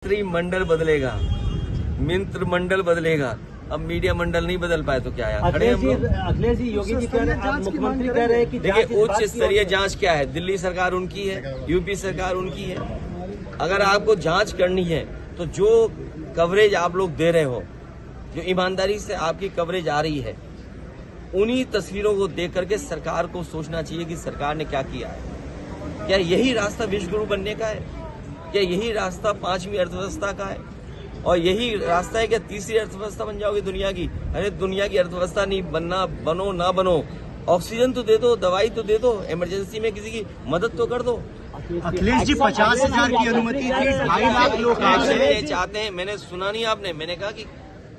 मंत्रिमंडल बदलेगा, मंत्रिमंडल बदलेगा, अब मीडिया मंडल नहीं बदल पाए तो क्या यार खड़े हम लोग। अखिलेश जी, योगी जी कह रहे हैं, मुख्यमंत्री कह रहे हैं कि देखिए उच्च स्तरीय जांच क्या है, दिल्ली सरकार उनकी है, यूपी सरकार उनकी है। अगर आपको जांच करनी है तो जो कवरेज आप लोग दे रहे हो, जो ईमानदारी से आपकी कवरेज आ रही है, उन्हीं तस्वीरों को देख करके सरकार को सोचना चाहिए कि सरकार ने क्या किया है। क्या यही रास्ता विश्व गुरु बनने का है? क्या यही रास्ता 5वीं अर्थव्यवस्था का है? और यही रास्ता है कि तीसरी अर्थव्यवस्था बन जाओगे दुनिया की? अरे दुनिया की अर्थव्यवस्था नहीं बनना, बनो ना बनो, ऑक्सीजन तो दे दो, दवाई तो दे दो, इमरजेंसी में किसी की मदद तो कर दो। अखिलेश जी 50,000 की अनुमति थी, 2.5 लाख लोग ये चाहते हैं। मैंने सुना नहीं आपने, मैंने कहा कि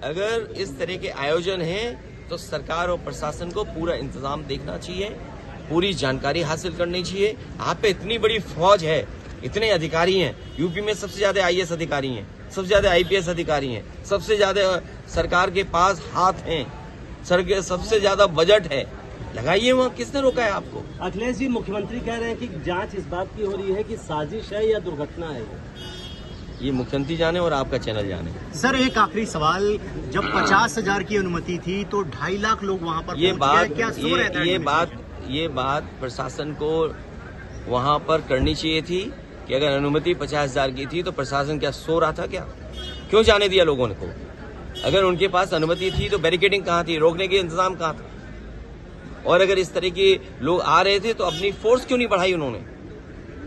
अगर इस तरह के आयोजन हैं तो सरकार और प्रशासन को पूरा इंतजाम देखना चाहिए, पूरी जानकारी हासिल करनी चाहिए। आप पे इतनी बड़ी फौज है, इतने अधिकारी हैं, यूपी में सबसे ज्यादा आईएएस अधिकारी हैं, सबसे ज्यादा आईपीएस अधिकारी हैं, सबसे ज्यादा सरकार के पास हाथ हैं, सबसे ज्यादा बजट है, लगाइए वहाँ। किसने रोका है आपको? अखिलेश जी, मुख्यमंत्री कह रहे हैं कि जांच इस बात की हो रही है कि साजिश है या दुर्घटना है। ये मुख्यमंत्री जाने और आपका चैनल जाने। सर एक आखिरी सवाल, जब 50,000 की अनुमति थी तो 2.5 लाख लोग वहां पर ये बात प्रशासन को वहां पर करनी चाहिए थी कि अगर अनुमति 50,000 की थी तो प्रशासन क्या सो रहा था क्या? क्यों जाने दिया लोगों को? अगर उनके पास अनुमति थी तो बैरिकेडिंग कहाँ थी, रोकने के इंतजाम कहाँ था? और अगर इस तरह के लोग आ रहे थे तो अपनी फोर्स क्यों नहीं बढ़ाई उन्होंने?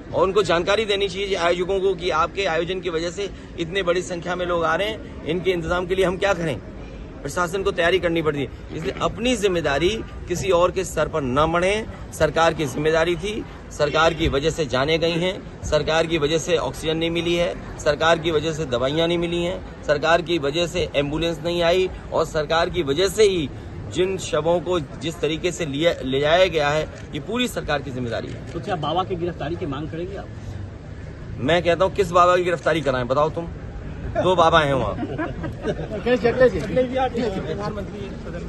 और उनको जानकारी देनी चाहिए आयोजकों को कि आपके आयोजन की वजह से इतने बड़ी संख्या में लोग आ रहे हैं, इनके इंतजाम के लिए हम क्या करें? प्रशासन को तैयारी करनी पड़ती है। इसलिए अपनी जिम्मेदारी किसी और के सर पर न मढ़े। सरकार की जिम्मेदारी थी, सरकार की वजह से जाने गई हैं, सरकार की वजह से ऑक्सीजन नहीं मिली है, सरकार की वजह से दवाइयां नहीं मिली हैं, सरकार की वजह से एम्बुलेंस नहीं आई, और सरकार की वजह से ही जिन शवों को जिस तरीके से ले जाया गया है, ये पूरी सरकार की जिम्मेदारी है। तो क्या बाबा की गिरफ्तारी की मांग करेंगे आप? मैं कहता हूँ किस बाबा की गिरफ्तारी कराएं, बताओ तुम? 2 बाबा हैं वहाँ।